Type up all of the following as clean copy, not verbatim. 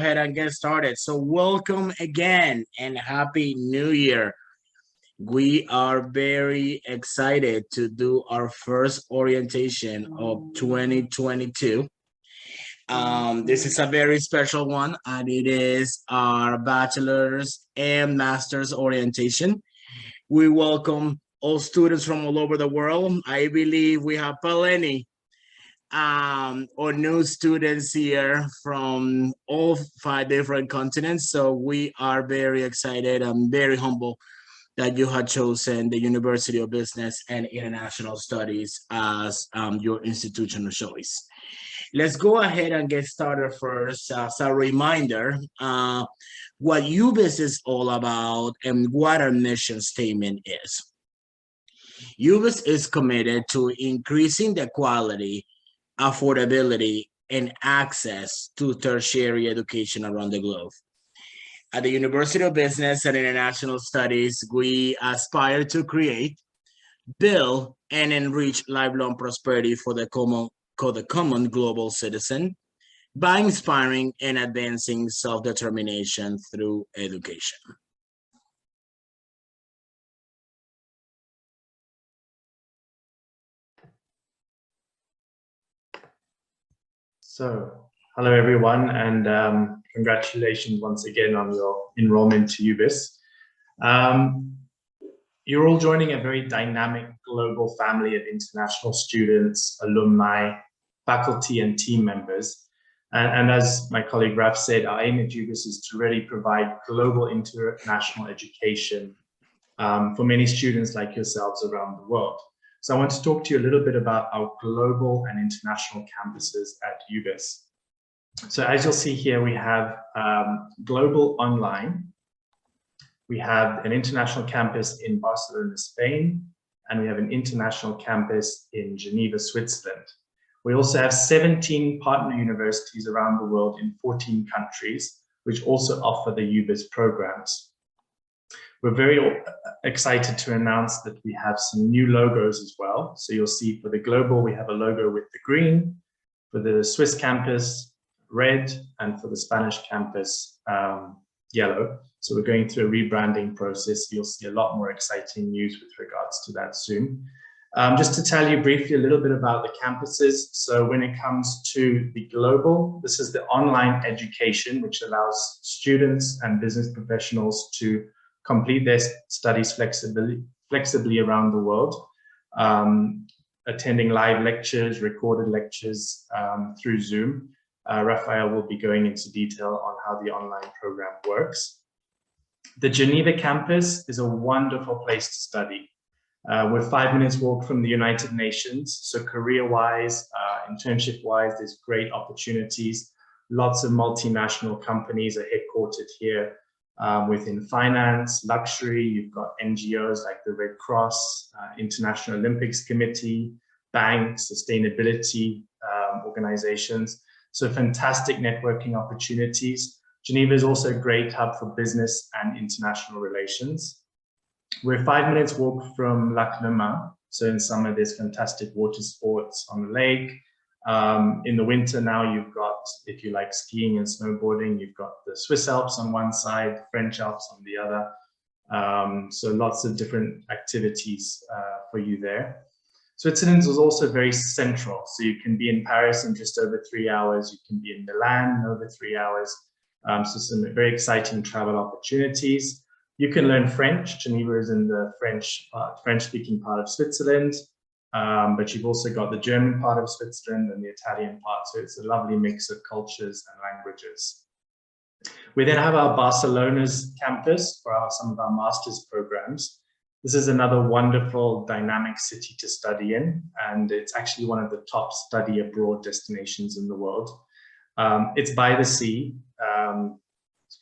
ahead and get started. So welcome again and Happy New Year. We are very excited to do our first orientation of 2022. This is a very special one, and it is our bachelor's and master's orientation. We welcome all students from all over the world. I believe we have plenty or new students here from all 5 different continents. So we are very excited and very humble that you had chosen the University of Business and International Studies as your institution of choice. Let's go ahead and get started first. As a reminder, what UBIS is all about and what our mission statement is. UBIS is committed to increasing the quality, affordability, and access to tertiary education around the globe. At the University of Business and International Studies, we aspire to create, build, and enrich lifelong prosperity for the common global citizen by inspiring and advancing self-determination through education. So, hello everyone, and congratulations once again on your enrollment to UBIS. You're all joining a very dynamic global family of international students, alumni, faculty, and team members. And as my colleague Raff said, our aim at UBIS is to really provide global international education for many students like yourselves around the world. So I want to talk to you a little bit about our global and international campuses at UBIS. So as you'll see here, we have global online. We have an international campus in Barcelona, Spain, and we have an international campus in Geneva, Switzerland. We also have 17 partner universities around the world in 14 countries, which also offer the UBIS programs. We're very excited to announce that we have some new logos as well. So you'll see for the global, we have a logo with the green, for the Swiss campus, red, and for the Spanish campus, yellow. So we're going through a rebranding process. You'll see a lot more exciting news with regards to that soon. Just to tell you briefly a little bit about the campuses. So when it comes to the global, this is the online education, which allows students and business professionals to complete their studies flexibly around the world, attending live lectures, recorded lectures through Zoom. Raffel will be going into detail on how the online program works. The Geneva campus is a wonderful place to study. We're 5 minutes walk from the United Nations, so career-wise, internship-wise, there's great opportunities. Lots of multinational companies are headquartered here. Within finance, luxury, you've got NGOs like the Red Cross, International Olympics Committee, banks, sustainability organizations. So fantastic networking opportunities. Geneva is also a great hub for business and international relations. We're 5 minutes walk from Lac Le Mans. So in summer, there's fantastic water sports on the lake. In the winter now, you've got, if you like skiing and snowboarding, you've got the Swiss Alps on one side, French Alps on the other. So lots of different activities for you there. Switzerland is also very central. So you can be in Paris in just over 3 hours. You can be in Milan in over 3 hours. So some very exciting travel opportunities. You can learn French. Geneva is in the French-speaking part of Switzerland. But you've also got the German part of Switzerland and the Italian part, so it's a lovely mix of cultures and languages. We then have our Barcelona's campus for some of our master's programs. This is another wonderful, dynamic city to study in, and it's actually one of the top study abroad destinations in the world. It's by the sea,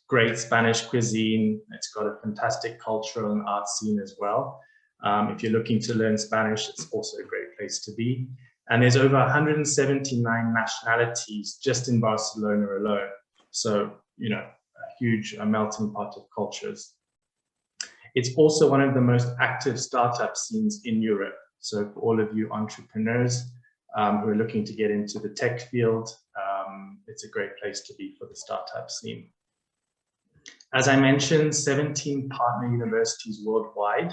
great Spanish cuisine, it's got a fantastic cultural and art scene as well. If you're looking to learn Spanish, it's also a great place to be. And there's over 179 nationalities just in Barcelona alone. So, you know, a huge melting pot of cultures. It's also one of the most active startup scenes in Europe. So for all of you entrepreneurs who are looking to get into the tech field, it's a great place to be for the startup scene. As I mentioned, 17 partner universities worldwide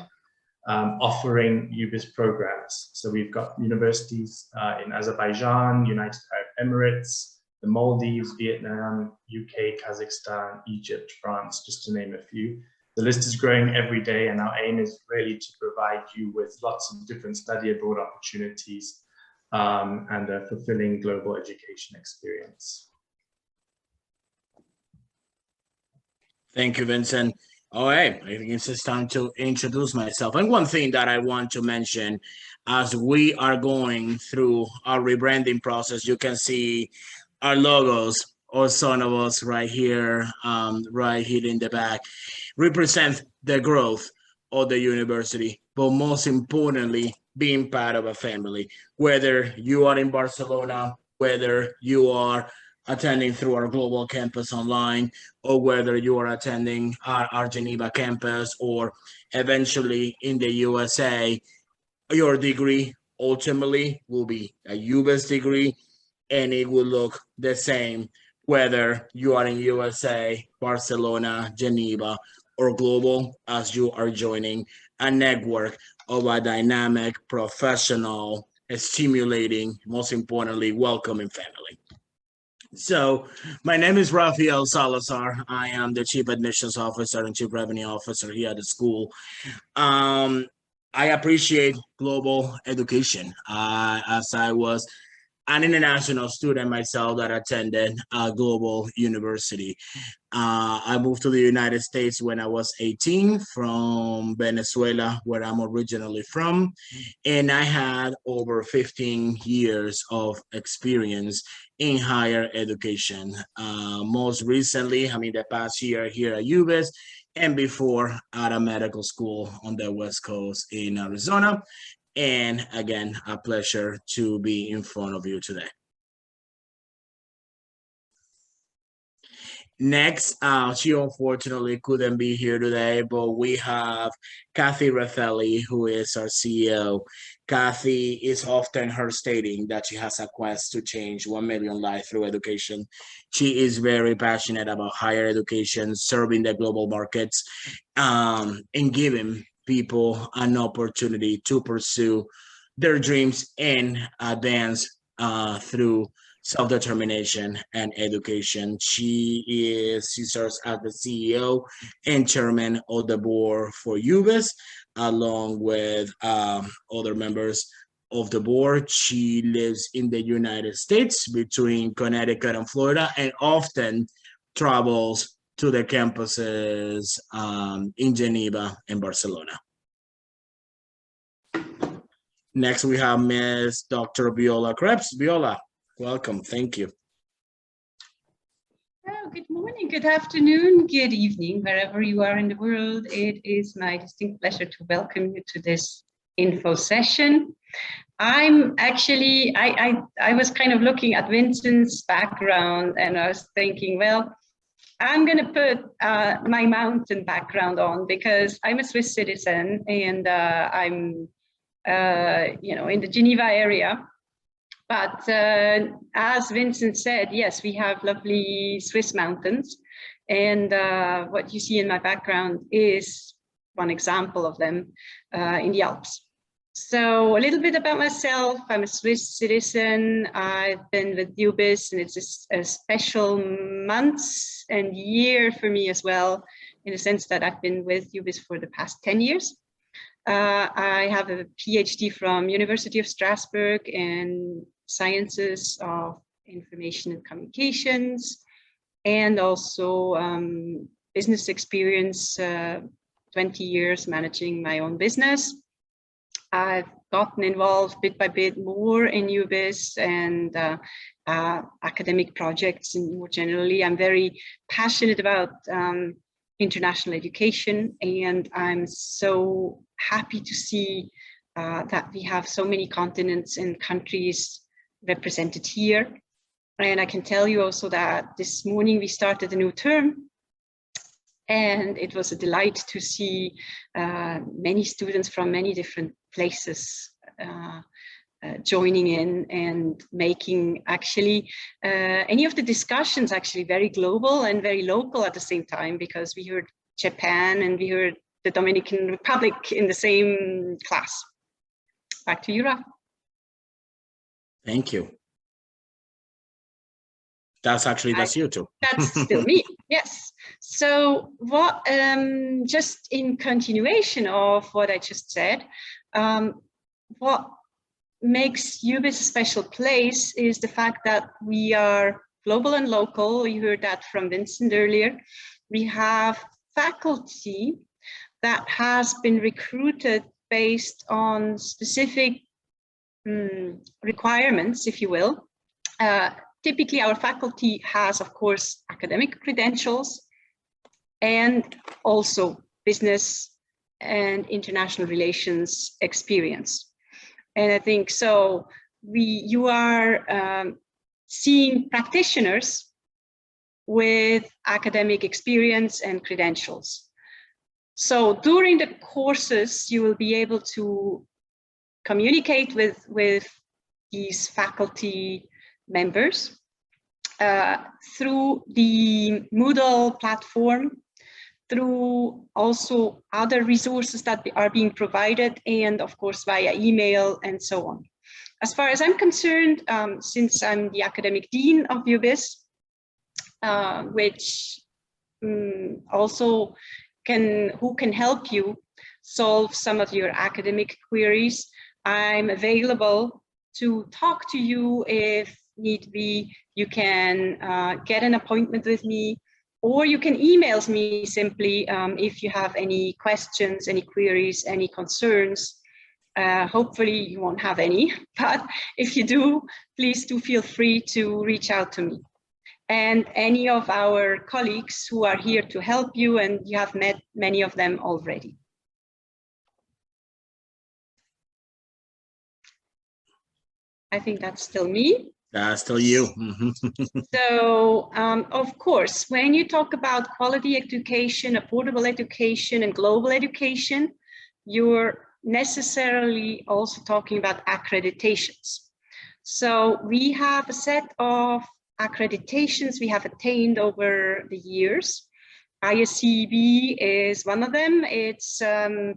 offering UBIS programs. So we've got universities in Azerbaijan, United Arab Emirates, the Maldives, Vietnam, UK, Kazakhstan, Egypt, France, just to name a few. The list is growing every day, and our aim is really to provide you with lots of different study abroad opportunities and a fulfilling global education experience. Thank you, Vincent. All right, I think it's just time to introduce myself. And one thing that I want to mention, as we are going through our rebranding process, you can see our logos, or some of us right here in the back, represent the growth of the university, but most importantly, being part of a family. Whether you are in Barcelona, whether you are attending through our global campus online, or whether you are attending our Geneva campus, or eventually in the USA, your degree ultimately will be a UBIS degree, and it will look the same whether you are in USA, Barcelona, Geneva, or global, as you are joining a network of a dynamic, professional, stimulating, most importantly, welcoming family. So my name is Raffel Salazar. I am the Chief Admissions Officer and Chief Revenue Officer here at the school. I appreciate global education, as I was an international student myself that attended a global university. I moved to the United States when I was 18 from Venezuela, where I'm originally from, and I had over 15 years of experience in higher education. Most recently, the past year here at UBIS, and before at a medical school on the West Coast in Arizona. And again, a pleasure to be in front of you today. Next, she unfortunately couldn't be here today, but we have Kathy Raffel, who is our CEO. Kathy is often her stating that she has a quest to change 1 million lives through education. She is very passionate about higher education, serving the global markets, and giving people an opportunity to pursue their dreams and advance through self-determination and education. She serves as the CEO and chairman of the board for UBIS, along with other members of the board. She lives in the United States between Connecticut and Florida, and often travels to the campuses in Geneva and Barcelona. Next, we have Ms. Dr. Viola Krebs. Viola, welcome. Thank you. Oh, good morning, good afternoon, good evening, wherever you are in the world. It is my distinct pleasure to welcome you to this info session. I'm actually, I was kind of looking at Vincent's background, and I was thinking, well, I'm going to put my mountain background on, because I'm a Swiss citizen, and I'm in the Geneva area. But as Vincent said, yes, we have lovely Swiss mountains. And what you see in my background is one example of them in the Alps. So a little bit about myself. I'm a Swiss citizen. I've been with UBIS, and it's a special month and year for me as well, in the sense that I've been with UBIS for the past 10 years. I have a PhD from University of Strasbourg in Sciences of Information and Communications, and also business experience, 20 years managing my own business. I've gotten involved bit by bit more in UBIS and academic projects, and more generally, I'm very passionate about international education, and I'm so happy to see that we have so many continents and countries represented here. And I can tell you also that this morning we started a new term, and it was a delight to see many students from many different places joining in and making actually any of the discussions actually very global and very local at the same time, because we heard Japan and we heard the Dominican Republic in the same class. Back to you, Raffel. Thank you. That's you too. That's still me, yes. So what, just in continuation of what I just said, what makes UBIS a special place is the fact that we are global and local. You heard that from Vincent earlier. We have faculty that has been recruited based on specific requirements, if you will. Typically, our faculty has, of course, academic credentials and also business and international relations experience. And I think so you are seeing practitioners with academic experience and credentials. So during the courses, you will be able to communicate with these faculty members through the Moodle platform, through also other resources that are being provided, and of course via email and so on. As far as I'm concerned, since I'm the academic dean of UBIS, which also who can help you solve some of your academic queries, I'm available to talk to you if need be. You can get an appointment with me, or you can email me simply if you have any questions, any queries, any concerns. Hopefully you won't have any, but if you do, please do feel free to reach out to me. And any of our colleagues who are here to help you, and you have met many of them already. I think that's still me. That's still you. So, of course, when you talk about quality education, affordable education, and global education, you're necessarily also talking about accreditations. So we have a set of accreditations we have attained over the years. ISCB is one of them. It's a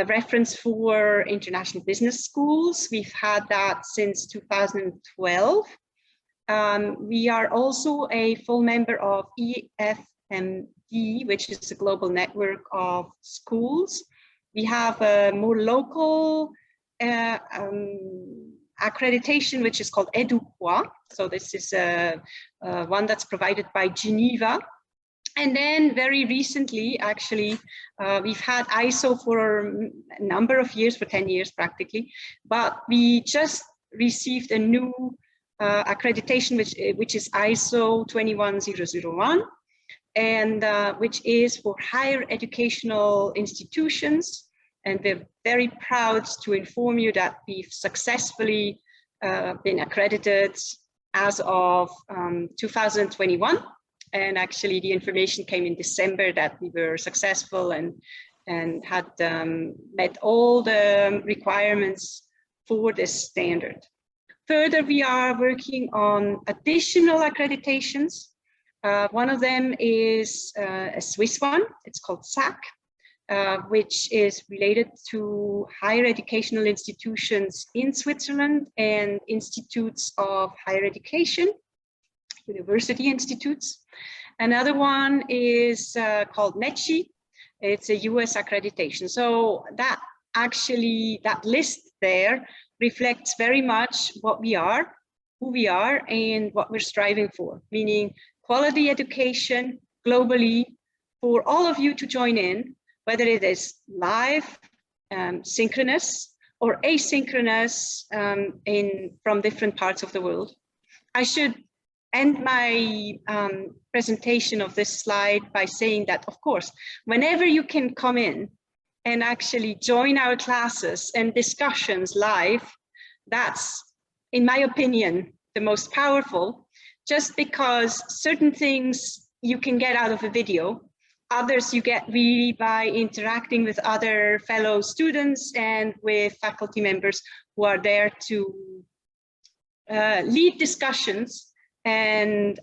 reference for international business schools. We've had that since 2012. We are also a full member of EFMD, which is a global network of schools. We have a more local accreditation, which is called EduQua. So this is one that's provided by Geneva. And then very recently, actually, we've had ISO for a number of years, for 10 years practically, but we just received a new accreditation, which is ISO 21001, and which is for higher educational institutions. And we're very proud to inform you that we've successfully been accredited as of 2021. And actually the information came in December that we were successful and had met all the requirements for this standard. Further, we are working on additional accreditations. One of them is a Swiss one. It's called SAC, which is related to higher educational institutions in Switzerland and institutes of higher education, university institutes. Another one is called NETSHI. It's a US accreditation. So that list there reflects very much what we are, who we are, and what we're striving for, meaning quality education globally for all of you to join in, whether it is live, synchronous, or asynchronous from different parts of the world. I should end my presentation of this slide by saying that, of course, whenever you can come in and actually join our classes and discussions live, that's, in my opinion, the most powerful, just because certain things you can get out of a video, others you get really by interacting with other fellow students and with faculty members who are there to lead discussions and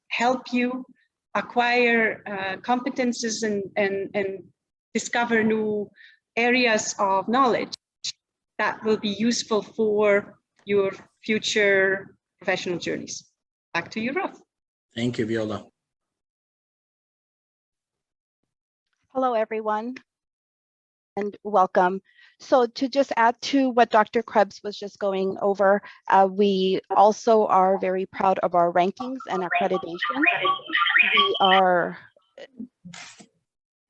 help you acquire competences and discover new areas of knowledge that will be useful for your future professional journeys. Back to you, Raff. Thank you, Viola. Hello, everyone, and welcome. So to just add to what Dr. Krebs was just going over, we also are very proud of our rankings and accreditation.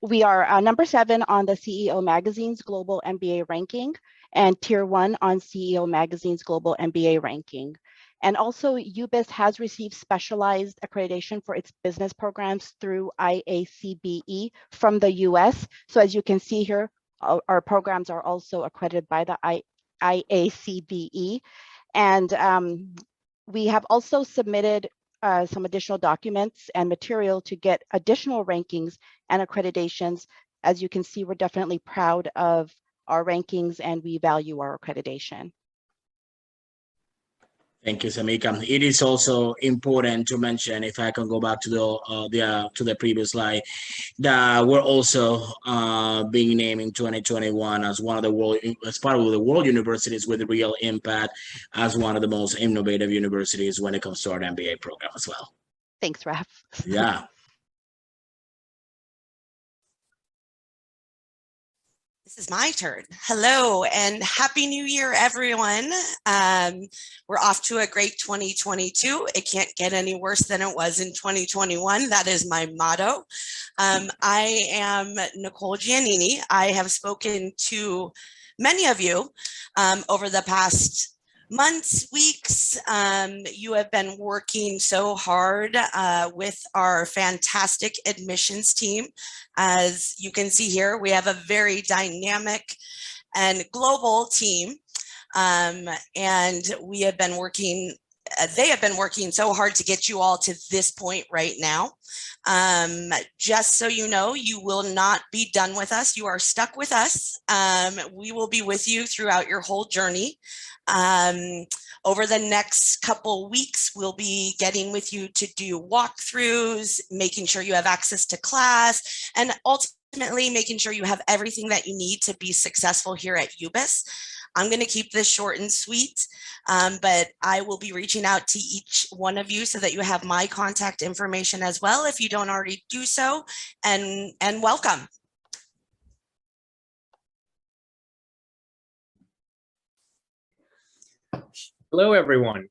We are number 7 on the CEO Magazine's Global MBA ranking and Tier 1 on CEO Magazine's Global MBA ranking. And also UBIS has received specialized accreditation for its business programs through IACBE from the US. So as you can see here, our programs are also accredited by the IACBE. And we have also submitted some additional documents and material to get additional rankings and accreditations. As you can see, we're definitely proud of our rankings and we value our accreditation. Thank you, Samika. It is also important to mention, if I can go back to the previous slide, that we're also being named in 2021 as one of as part of the world universities with real impact, as one of the most innovative universities when it comes to our MBA program as well. Thanks, Raph. Yeah. This is my turn. Hello and Happy New Year, everyone. We're off to a great 2022. It can't get any worse than it was in 2021. That is my motto. I am Nicole Giannini. I have spoken to many of you over the past months, weeks. You have been working so hard with our fantastic admissions team. As you can see here, we have a very dynamic and global team. And we have been working, they have been working so hard to get you all to this point right now. Just so you know, you will not be done with us. You are stuck with us. We will be with you throughout your whole journey. Over the next couple weeks, we'll be getting with you to do walkthroughs, making sure you have access to class, and ultimately making sure you have everything that you need to be successful here at UBIS. I'm going to keep this short and sweet, but I will be reaching out to each one of you so that you have my contact information as well if you don't already do so, and welcome. Hello, everyone.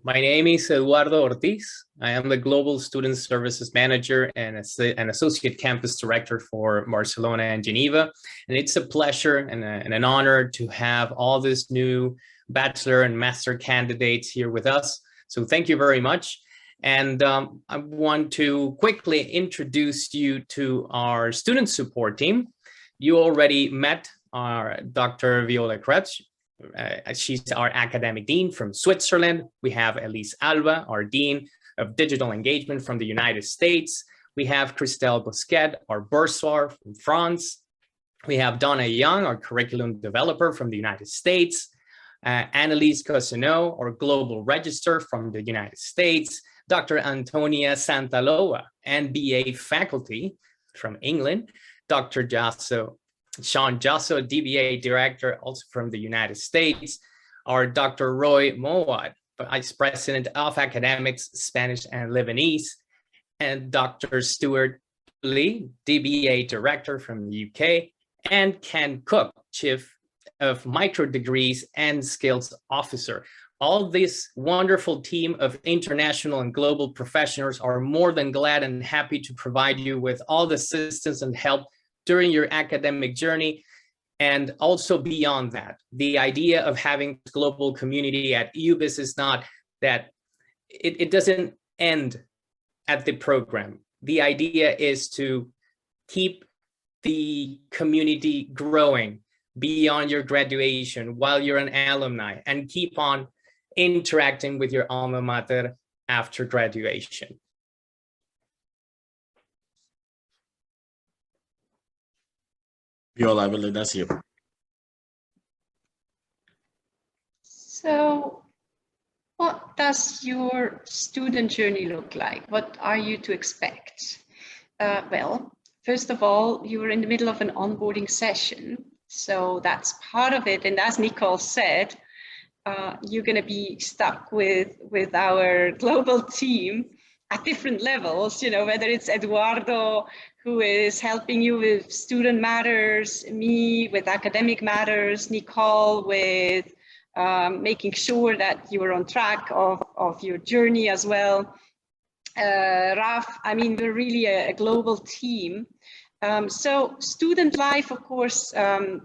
My name is Eduardo Ortiz. I am the Global Student Services Manager and an Associate Campus Director for Barcelona and Geneva. And it's a pleasure and an honor to have all these new bachelor and master candidates here with us. So thank you very much. And I want to quickly introduce you to our student support team. You already met our Dr. Viola Krebs. She's our academic dean from Switzerland. We have Elise Alba, our dean of digital engagement from the United States. We have Christelle Bosquet, our bursar from France. We have Donna Young, our curriculum developer from the United States. Annalise Cosineau, our global register from the United States. Dr. Antonia Santaloa, MBA faculty from England. Dr. Sean Jasso, DBA director, also from the United States. Our Dr. Roy Moad, Vice President of Academics, Spanish and Lebanese. And Dr. Stuart Lee, DBA director from the UK. And Ken Cook, Chief of Micro Degrees and Skills Officer. All this wonderful team of international and global professionals are more than glad and happy to provide you with all the assistance and help during your academic journey, and also beyond that. The idea of having a global community at UBIS is not that it doesn't end at the program. The idea is to keep the community growing beyond your graduation while you're an alumni, and keep on interacting with your alma mater after graduation. Viola, I believe that's you. So what does your student journey look like? What are you to expect? Well, first of all, you are in the middle of an onboarding session. So that's part of it. And as Nicole said, you're going to be stuck with our global team at different levels, you know, whether it's Eduardo, who is helping you with student matters, me with academic matters, Nicole with making sure that you are on track of your journey as well. Raf, I mean, we're really a global team. So student life, of course,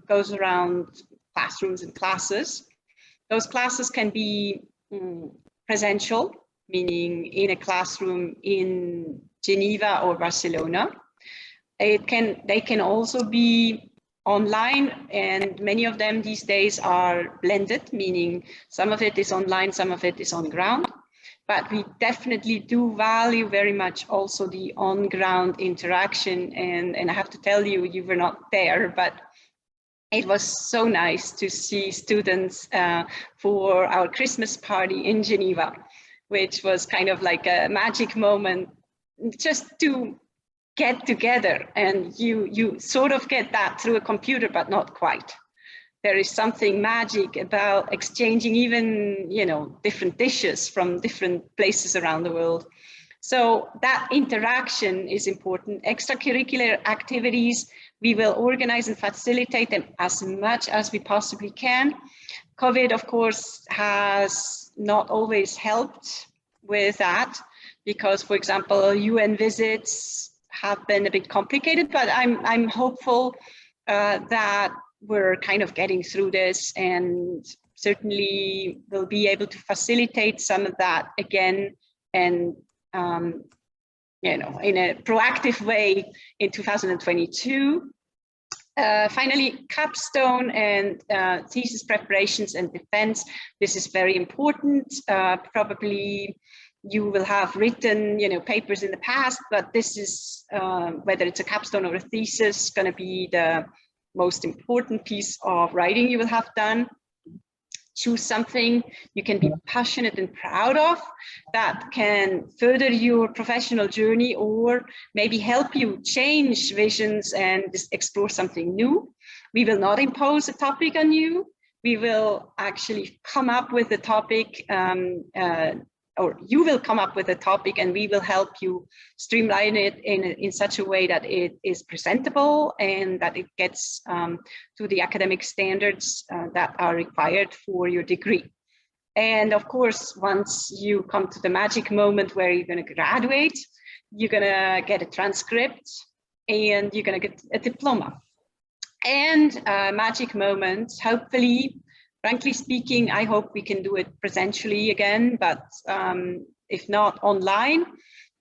goes around classrooms and classes. Those classes can be presential, meaning in a classroom in Geneva or Barcelona. They can also be online, and many of them these days are blended, meaning some of it is online, some of it is on ground. But we definitely do value very much also the on-ground interaction. And I have to tell you, you were not there, but it was so nice to see students for our Christmas party in Geneva, which was kind of like a magic moment just to get together. And you sort of get that through a computer, but not quite. There is something magic about exchanging even, you know, different dishes from different places around the world. So that interaction is important. Extracurricular activities, we will organize and facilitate them as much as we possibly can. COVID, of course, has not always helped with that because, for example, UN visits have been a bit complicated, but I'm hopeful that we're kind of getting through this, and certainly we'll be able to facilitate some of that again, and you know, in a proactive way in 2022. Finally, capstone and thesis preparations and defense. This is very important. Probably you will have written, you know, papers in the past, but this is, whether it's a capstone or a thesis, going to be the most important piece of writing you will have done. Choose something you can be passionate and proud of that can further your professional journey, or maybe help you change visions and just explore something new. We will not impose a topic on you. We will actually come up with a topic, or you will come up with a topic, and we will help you streamline it in such a way that it is presentable and that it gets to the academic standards that are required for your degree. And of course, once you come to the magic moment where you're going to graduate, you're going to get a transcript and you're going to get a diploma. And magic moments, hopefully, frankly speaking, I hope we can do it presentially again, but if not online,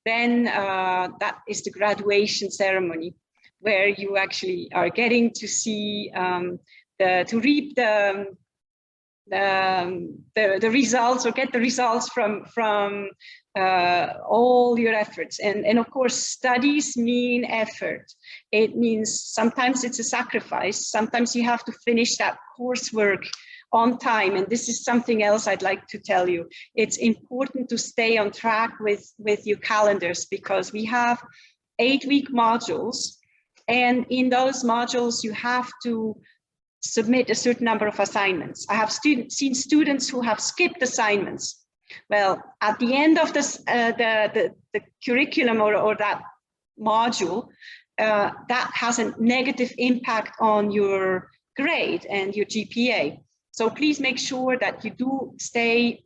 then that is the graduation ceremony, where you actually are getting to see, to reap the results, or get the results from all your efforts. And of course, studies mean effort. It means sometimes it's a sacrifice. Sometimes you have to finish that coursework on time. And this is something else I'd like to tell you. It's important to stay on track with your calendars, because we have 8-week modules. And in those modules, you have to submit a certain number of assignments. I have seen students who have skipped assignments. Well, at the end of this, the curriculum or that module, that has a negative impact on your grade and your GPA. So please make sure that you do stay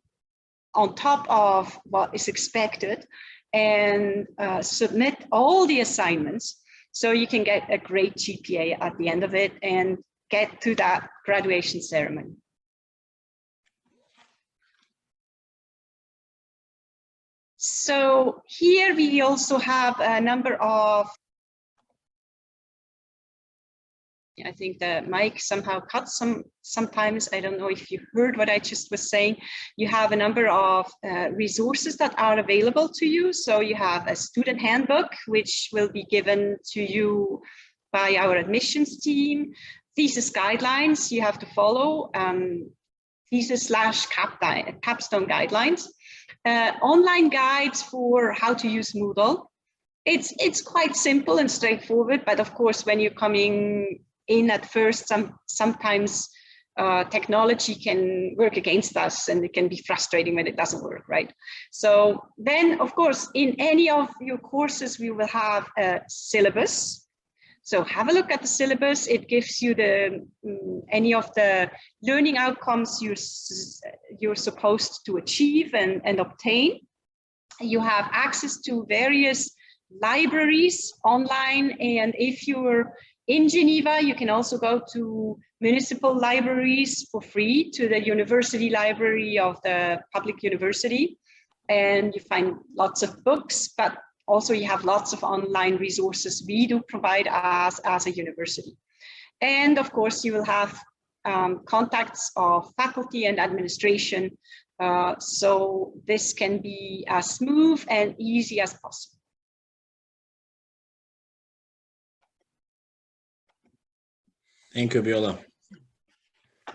on top of what is expected and submit all the assignments so you can get a great GPA at the end of it and get to that graduation ceremony. So here we also have a number of, I think the mic somehow cuts sometimes. I don't know if you heard what I just was saying. You have a number of resources that are available to you. So you have a student handbook, which will be given to you by our admissions team. Thesis guidelines you have to follow. thesis/capstone guidelines, online guides for how to use Moodle. It's quite simple and straightforward, but of course, when you're coming in at first, sometimes technology can work against us, and it can be frustrating when it doesn't work, right? So then, of course, in any of your courses, we will have a syllabus. So have a look at the syllabus. It gives you any of the learning outcomes you're supposed to achieve and obtain. You have access to various libraries online, and if you're in Geneva, you can also go to municipal libraries for free, to the university library of the public university, and you find lots of books, but also you have lots of online resources we do provide as a university. And of course, you will have contacts of faculty and administration, so this can be as smooth and easy as possible. Thank you, Viola.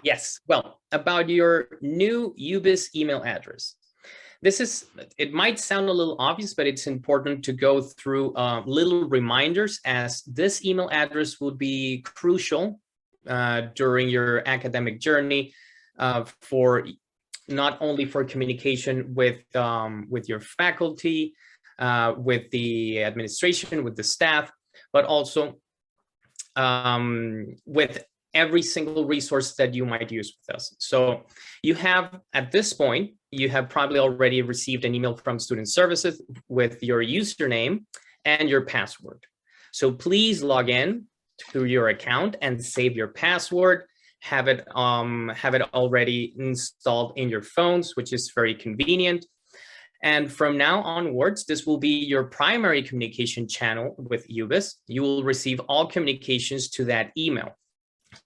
Yes, well, about your new UBIS email address. It might sound a little obvious, but it's important to go through little reminders, as this email address will be crucial during your academic journey, for not only for communication with your faculty, with the administration, with the staff, but also with every single resource that you might use with us. So you have, at this point, you have probably already received an email from Student Services with your username and your password. So please log in to your account and save your password. Have it already installed in your phones, which is very convenient. And from now onwards, this will be your primary communication channel with UBIS. You will receive all communications to that email.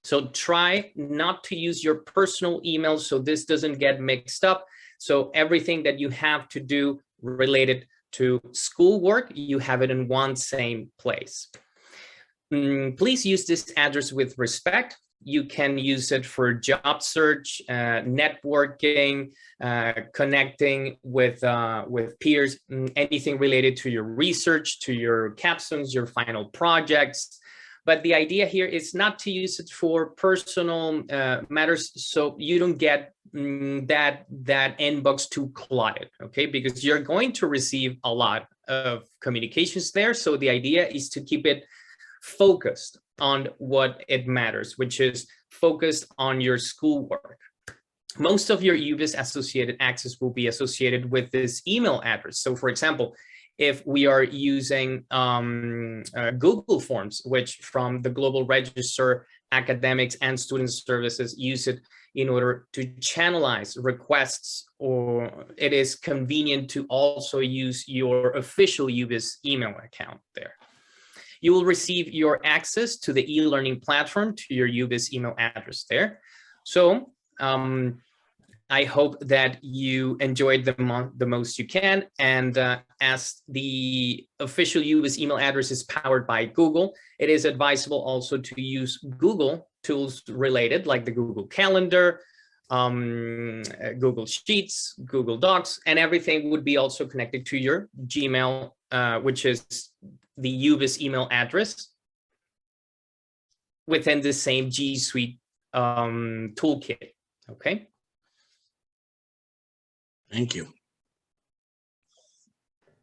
So try not to use your personal email so this doesn't get mixed up. So everything that you have to do related to schoolwork, you have it in one same place. Please use this address with respect. You can use it for job search, networking, connecting with peers, anything related to your research, to your capstones, your final projects. But the idea here is not to use it for personal matters, so you don't get that inbox too cluttered, okay? Because you're going to receive a lot of communications there. So the idea is to keep it focused on what it matters, which is focused on your schoolwork. Most of your UBIS associated access will be associated with this email address. So for example, if we are using Google Forms, which from the Global Register, academics and student services use it in order to channelize requests, or it is convenient to also use your official UBIS email account there. You will receive your access to the e-learning platform to your UBIS email address there. So I hope that you enjoyed the most you can. And as the official UBIS email address is powered by Google, it is advisable also to use Google tools related, like the Google Calendar, Google Sheets, Google Docs, and everything would be also connected to your Gmail, which is the UBIS email address within the same G Suite toolkit, okay? Thank you.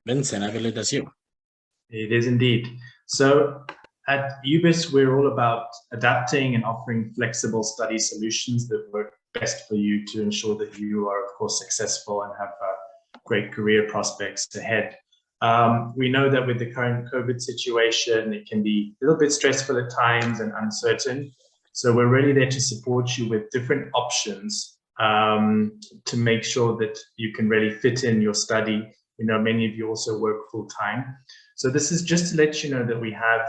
Vincent, I believe that's you. It is indeed. So at UBIS, we're all about adapting and offering flexible study solutions that work best for you to ensure that you are, of course, successful and have great career prospects ahead. We know that with the current COVID situation, it can be a little bit stressful at times and uncertain. So we're really there to support you with different options to make sure that you can really fit in your study. We know many of you also work full time. So this is just to let you know that we have,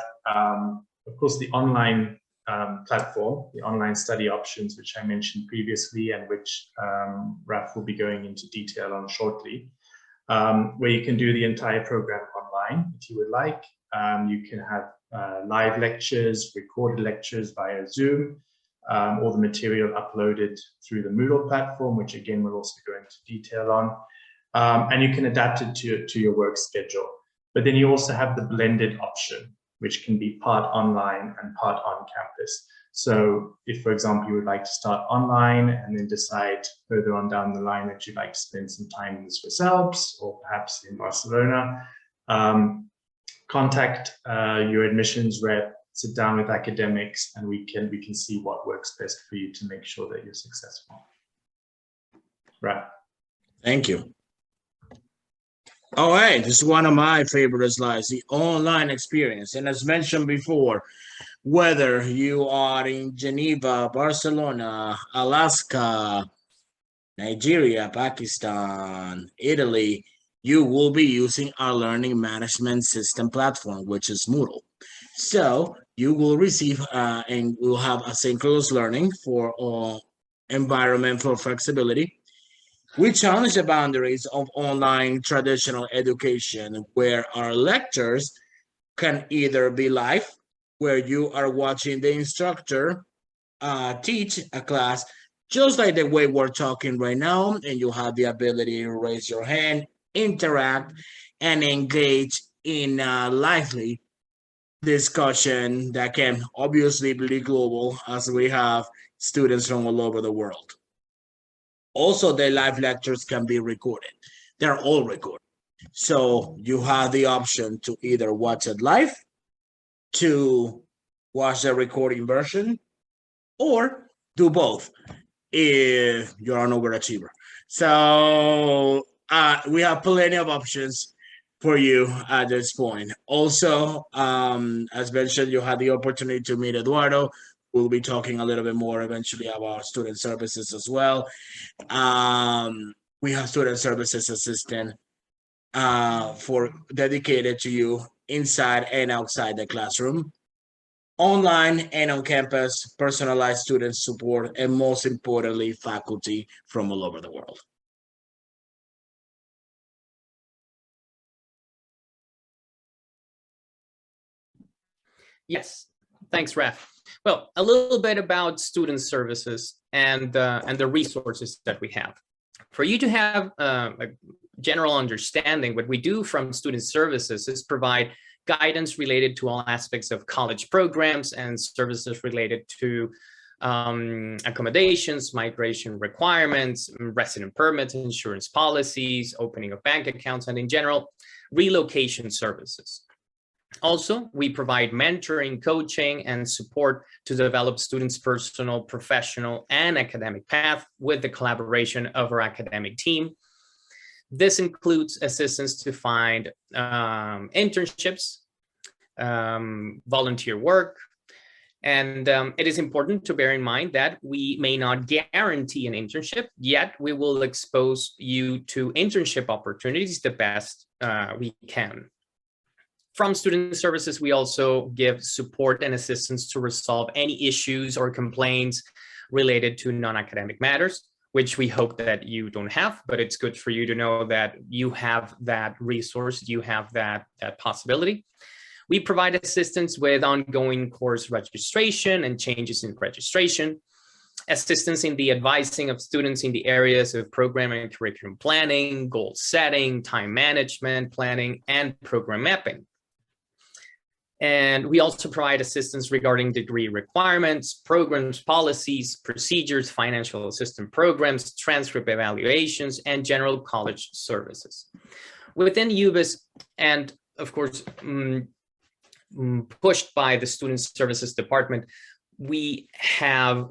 of course, the online platform, the online study options, which I mentioned previously and which Raff will be going into detail on shortly, where you can do the entire program online if you would like. You can have live lectures, recorded lectures via Zoom. all the material uploaded through the Moodle platform, which again, we'll also go into detail on. And you can adapt it to your work schedule. But then you also have the blended option, which can be part online and part on campus. So if, for example, you would like to start online and then decide further on down the line that you'd like to spend some time in the Swiss Alps or perhaps in Barcelona, contact your admissions rep, sit down with academics, and we can see what works best for you to make sure that you're successful. Right. Thank you. All right, this is one of my favorite slides, the online experience. And as mentioned before, whether you are in Geneva, Barcelona, Alaska, Nigeria, Pakistan, Italy, you will be using our learning management system platform, which is Moodle. So you will receive and will have asynchronous learning for environment for flexibility. We challenge the boundaries of online traditional education, where our lectures can either be live, where you are watching the instructor teach a class, just like the way we're talking right now, and you have the ability to raise your hand, interact, and engage in a lively discussion that can obviously be global, as we have students from all over the world. Also, the live lectures can be recorded. They're all recorded. So you have the option to either watch it live, to watch the recording version, or do both if you're an overachiever. So we have plenty of options for you at this point. Also, as mentioned, you had the opportunity to meet Eduardo. We'll be talking a little bit more eventually about student services as well. We have student services assistant for dedicated to you inside and outside the classroom, online and on campus, personalized student support, and most importantly, faculty from all over the world. Yes, thanks, Raf. Well, a little bit about student services and the resources that we have. For you to have a general understanding, what we do from student services is provide guidance related to all aspects of college programs and services related to accommodations, migration requirements, resident permits, insurance policies, opening of bank accounts, and in general, relocation services. Also, we provide mentoring, coaching, and support to develop students' personal, professional, and academic path with the collaboration of our academic team. This includes assistance to find internships, volunteer work, and it is important to bear in mind that we may not guarantee an internship, yet we will expose you to internship opportunities the best we can. From student services, we also give support and assistance to resolve any issues or complaints related to non-academic matters, which we hope that you don't have, but it's good for you to know that you have that resource, you have that possibility. We provide assistance with ongoing course registration and changes in registration, assistance in the advising of students in the areas of program and curriculum planning, goal setting, time management planning, and program mapping. And we also provide assistance regarding degree requirements, programs, policies, procedures, financial assistance programs, transcript evaluations, and general college services. Within UBIS, and of course, pushed by the Student Services Department, we have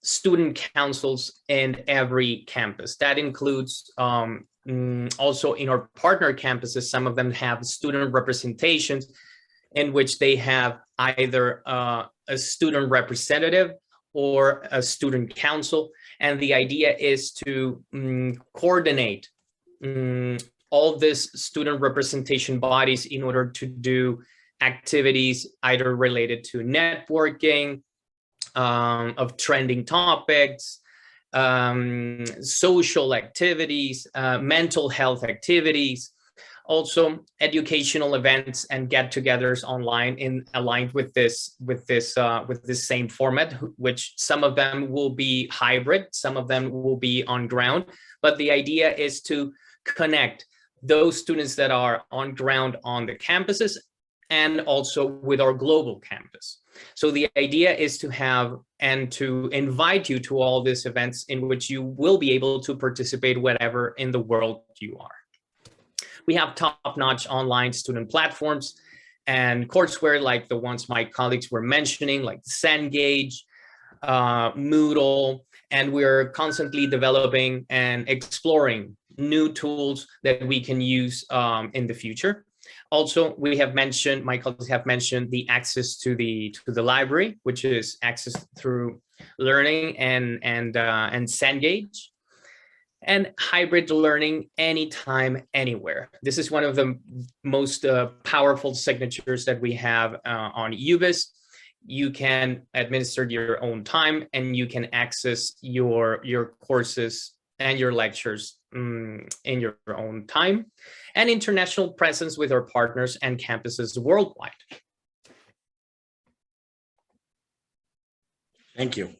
student councils in every campus. That includes also in our partner campuses, some of them have student representations in which they have either a student representative or a student council. And the idea is to coordinate all these student representation bodies in order to do activities either related to networking, of trending topics, social activities, mental health activities, Also, educational events and get-togethers online aligned with this same format, which some of them will be hybrid, some of them will be on ground. But the idea is to connect those students that are on ground on the campuses and also with our global campus. So the idea is to have and to invite you to all these events in which you will be able to participate wherever in the world you are. We have top-notch online student platforms and courseware like the ones my colleagues were mentioning, like Cengage, Moodle, and we're constantly developing and exploring new tools that we can use in the future. Also, we have mentioned, my colleagues have mentioned the access to the library, which is access through learning and Cengage, and hybrid learning anytime, anywhere. This is one of the most powerful signatures that we have on UBIS. You can administer your own time and you can access your courses and your lectures in your own time, and international presence with our partners and campuses worldwide. Thank you.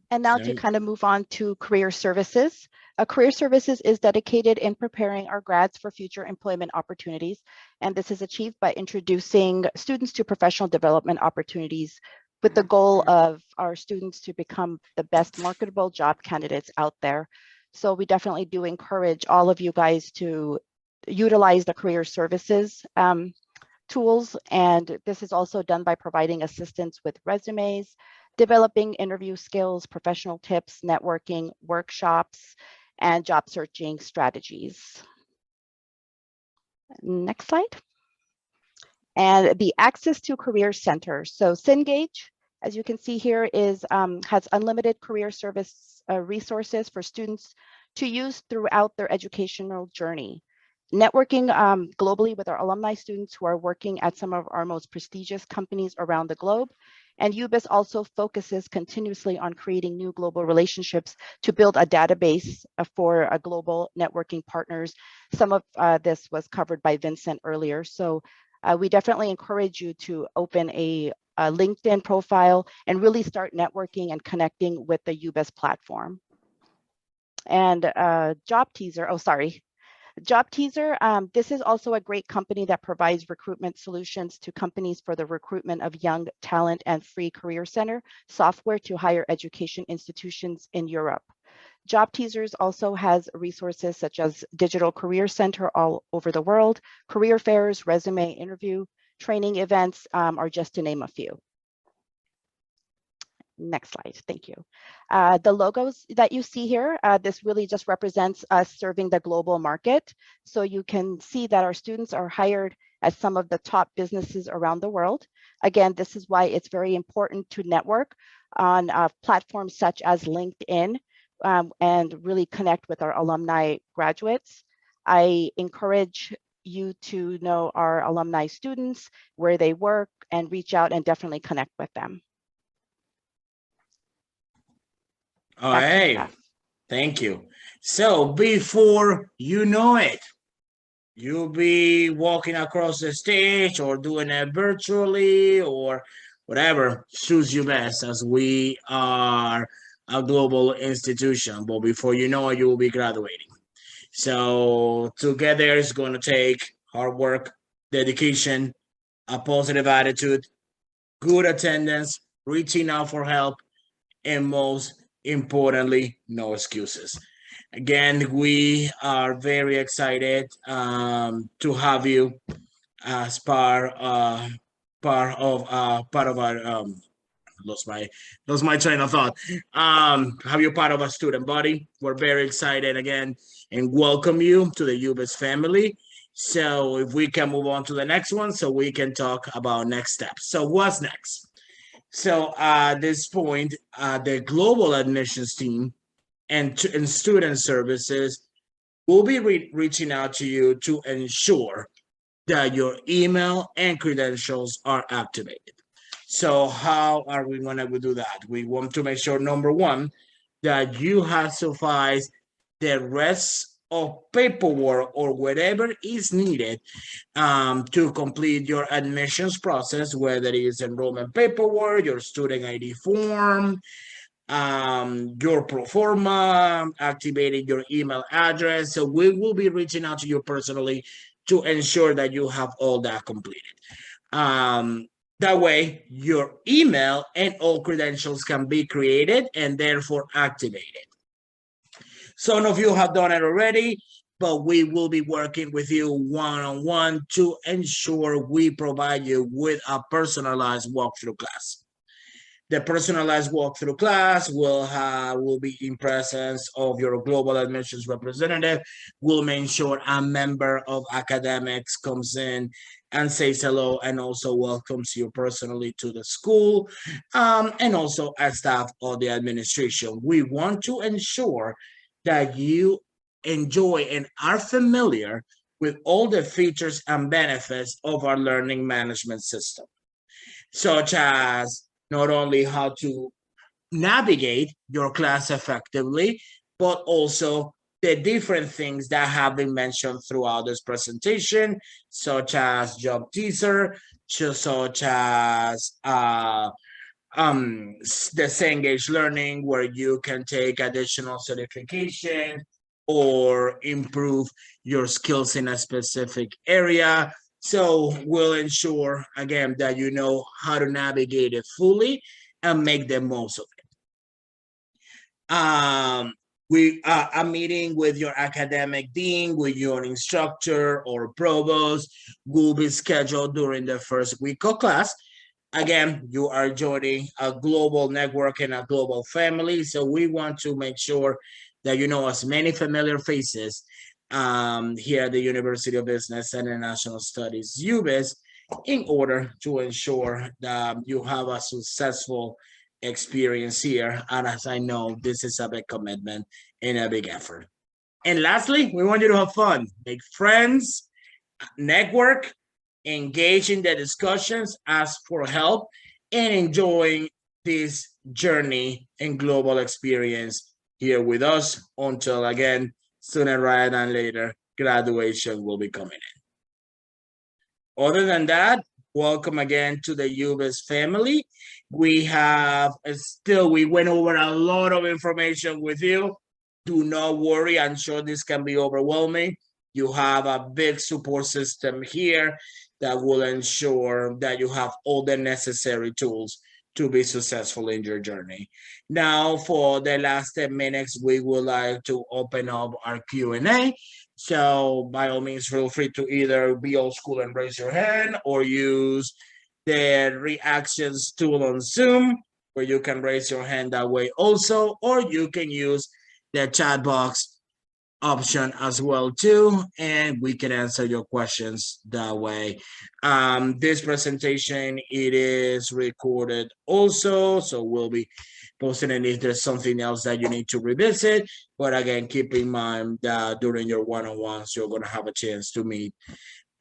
And now to kind of move on to career services. Career services is dedicated in preparing our grads for future employment opportunities. And this is achieved by introducing students to professional development opportunities with the goal of our students to become the best marketable job candidates out there. So we definitely do encourage all of you guys to utilize the career services tools. And this is also done by providing assistance with resumes, developing interview skills, professional tips, networking, workshops, and job searching strategies. Next slide. And the access to career centers. So Cengage, as you can see here, has unlimited career service resources for students to use throughout their educational journey. Networking globally with our alumni students who are working at some of our most prestigious companies around the globe. And UBIS also focuses continuously on creating new global relationships to build a database for global networking partners. Some of this was covered by Vincent earlier. So we definitely encourage you to open a LinkedIn profile and really start networking and connecting with the UBIS platform. And Job Teaser, Job Teaser, this is also a great company that provides recruitment solutions to companies for the recruitment of young talent and free career center software to higher education institutions in Europe. Job Teasers also has resources such as Digital Career Center all over the world, career fairs, resume interview, training events are just to name a few. Next slide, thank you. The logos that you see here, this really just represents us serving the global market. So you can see that our students are hired at some of the top businesses around the world. Again, this is why it's very important to network on platforms such as LinkedIn and really connect with our alumni graduates. I encourage you to know our alumni students, where they work, and reach out and definitely connect with them. All right, thank you. So before you know it, you'll be walking across the stage or doing it virtually or whatever suits you best, as we are a global institution. But before you know it, you will be graduating. So together it's going to take hard work, dedication, a positive attitude, good attendance, reaching out for help, and most importantly, no excuses. Again, we are very excited to have you as part of our lost my train of thought. Have you part of a student body. We're very excited again and welcome you to the UBIS family. So if we can move on to the next one so we can talk about next steps. So what's next? So at this point, the global admissions team and student services will be reaching out to you to ensure that your email and credentials are activated. So how are we going to do that? We want to make sure, number one, that you have sufficed the rest of paperwork or whatever is needed to complete your admissions process, whether it is enrollment paperwork, your student ID form, your pro forma, activating your email address. So we will be reaching out to you personally to ensure that you have all that completed. That way, your email and all credentials can be created and therefore activated. Some of you have done it already, but we will be working with you one-on-one to ensure we provide you with a personalized walkthrough class. The personalized walkthrough class will be in presence of your global admissions representative. We'll make sure a member of academics comes in and says hello and also welcomes you personally to the school, and also as staff of the administration. We want to ensure that you enjoy and are familiar with all the features and benefits of our learning management system, such as not only how to navigate your class effectively, but also the different things that have been mentioned throughout this presentation, such as job teaser, such as the Cengage learning, where you can take additional certification or improve your skills in a specific area. So we'll ensure, again, that you know how to navigate it fully and make the most of it. A meeting with your academic dean, with your instructor or provost will be scheduled during the first week of class. Again, you are joining a global network and a global family, so we want to make sure that you know as many familiar faces here at the University of Business and International Studies, UBIS, in order to ensure that you have a successful experience here. And as I know, this is a big commitment and a big effort. And lastly, we want you to have fun, make friends, network, engage in the discussions, ask for help, and enjoying this journey and global experience here with us until, again, sooner rather than later, graduation will be coming in. Other than that, welcome again to the UBIS family. We went over a lot of information with you. Do not worry, I'm sure this can be overwhelming. You have a big support system here that will ensure that you have all the necessary tools to be successful in your journey. Now, for the last 10 minutes, we would like to open up our Q&A. So by all means, feel free to either be old school and raise your hand or use the reactions tool on Zoom, where you can raise your hand that way also, or you can use the chat box option as well too, and we can answer your questions that way. This presentation, it is recorded also, so we'll be posting it if there's something else that you need to revisit. But again, keep in mind that during your one-on-ones, you're going to have a chance to meet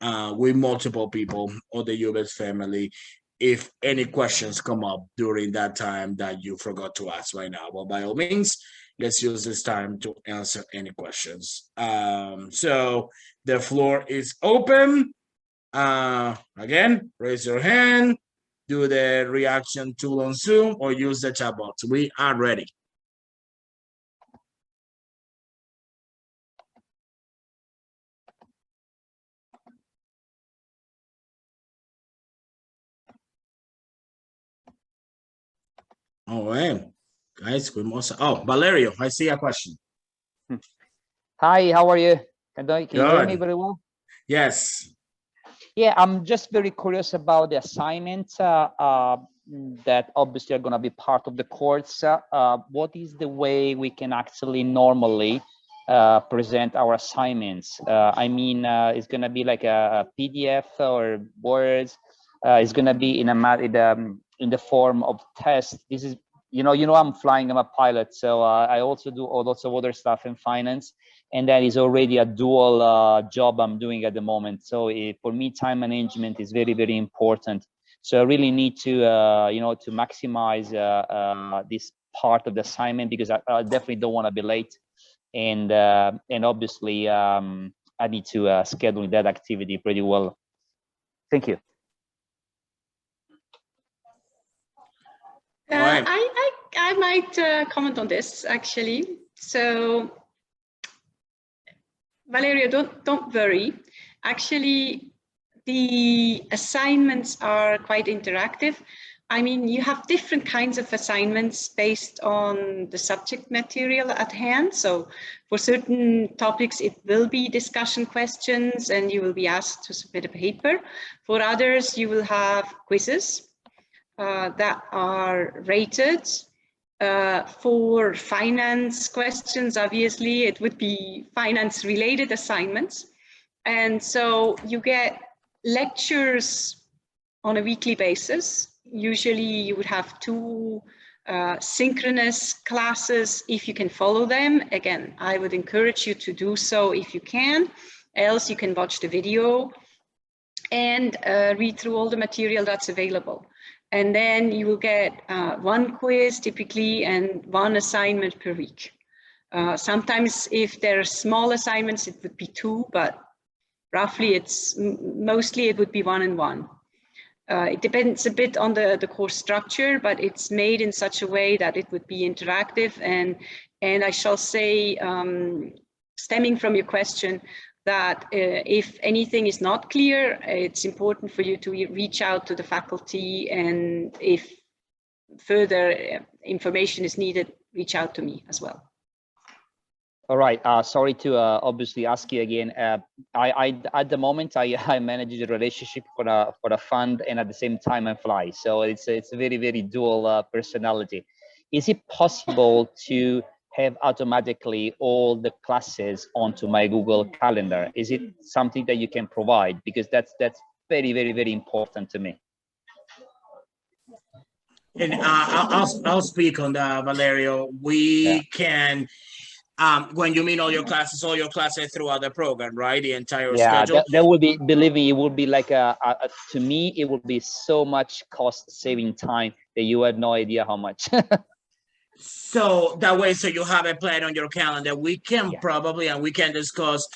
with multiple people of the UBIS family if any questions come up during that time that you forgot to ask right now. Well, by all means, let's use this time to answer any questions. So the floor is open. Again, raise your hand, do the reaction tool on Zoom, or use the chat box. We are ready. All right, guys, we must. Oh, Valerio, I see a question. Hi, how are you? Can you hear me Good. very well? Yes. Yeah, I'm just very curious about the assignments that obviously are going to be part of the course. What is the way we can actually normally present our assignments? I mean, it's going to be like a PDF or words. It's going to be in the form of tests. This is, I'm flying, I'm a pilot, so I also do lots of other stuff in finance, and that is already a dual job I'm doing at the moment. So for me, time management is very, very important. So I really need to, to maximize this part of the assignment, because I definitely don't want to be late. and obviously I need to schedule that activity pretty well. Thank you. Right. I might comment on this actually. So Valerio, don't worry. Actually, the assignments are quite interactive. I mean, you have different kinds of assignments based on the subject material at hand. So for certain topics, it will be discussion questions and you will be asked to submit a paper. For others, you will have quizzes that are rated. For finance questions, obviously, it would be finance-related assignments. And so you get lectures on a weekly basis. Usually you would have 2 synchronous classes if you can follow them. Again, I would encourage you to do so if you can, else you can watch the video and read through all the material that's available. And then you will get 1 quiz typically and 1 assignment per week. Sometimes if there are small assignments, it would be 2, but roughly mostly it would be 1 and 1. It depends a bit on the course structure, but it's made in such a way that it would be interactive. And I shall say, stemming from your question, that if anything is not clear, it's important for you to reach out to the faculty, and if further information is needed, reach out to me as well. All right. Sorry to obviously ask you again. I at the moment I manage the relationship for a fund, and at the same time I fly. So it's a very dual personality. Is it possible to have automatically all the classes onto my Google Calendar? Is it something that you can provide? Because that's very important to me. And I'll speak on that, Valerio. We can. When you mean all your classes throughout the program, right? The entire schedule. That would be, believe me, it would be like to me, it would be so much cost saving time that you had no idea how much. So that way, so you have a plan on your calendar. We can probably, and we can discuss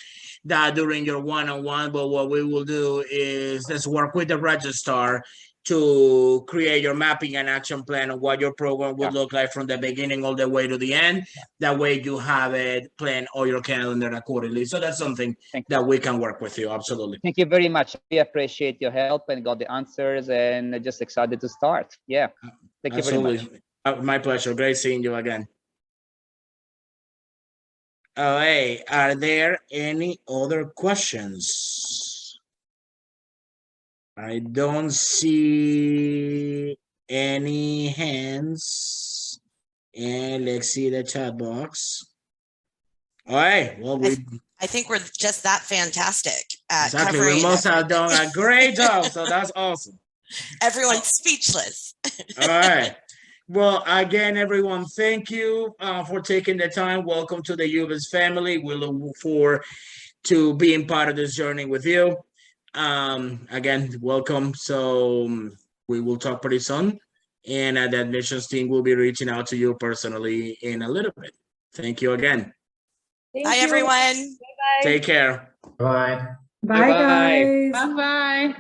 that during your one-on-one, but what we will do is let's work with the registrar to create your mapping and action plan of what your program would look like from the beginning all the way to the end. That way you have it planned on your calendar accordingly. So that's something that we can work with you. Absolutely. Thank you very much. We appreciate your help and got the answers, and just excited to start. Yeah. Thank you very much. My pleasure. Great seeing you again. All right. Are there any other questions? I don't see any hands. And let's see the chat box. All right. Well, I think we're just that fantastic at exactly. covering We must have done a great job. So that's awesome. Everyone's speechless. All right. Well, again, everyone, thank you for taking the time. Welcome to the UBIS family. We look forward to being part of this journey with you. Again, welcome. So we will talk pretty soon, and the admissions team will be reaching out to you personally in a little bit. Thank you again. Bye, everyone. Take care. Bye. Bye, guys. Bye-bye.